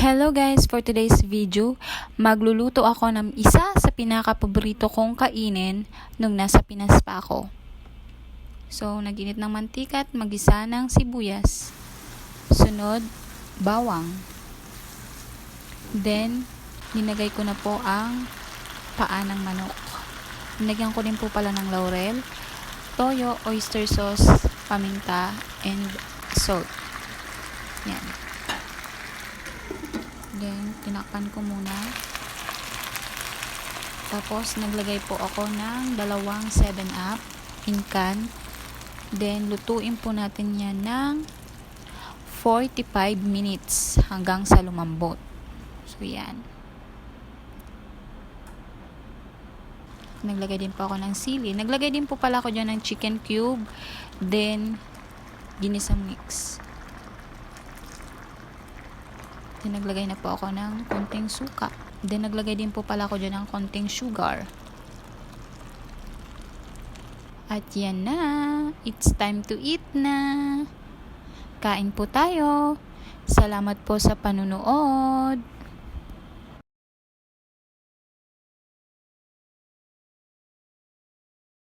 Hello guys, for today's video, magluluto ako ng isa sa pinaka-paborito kong kainin nung nasa Pinas pa ako. So, nag-init ng mantika at mag-isa ng sibuyas. Sunod, bawang. Then, linagay ko na po ang paa ng manok. Linagyan ko din po pala ng laurel, toyo, oyster sauce, paminta, and salt. Yan. Then, tinakpan ko muna. Tapos, naglagay po ako ng 2 7-Up in can. Then, lutuin po natin yan ng 45 minutes hanggang sa lumambot. So, yan. Naglagay din po ako ng sili. Naglagay din po pala ako dyan ng chicken cube. Then, ginisang mix. Then, naglagay na po ako ng konting suka. Then, naglagay din po pala ako dyan ng konting sugar. At yan na. It's time to eat na. Kain po tayo. Salamat po sa panunood.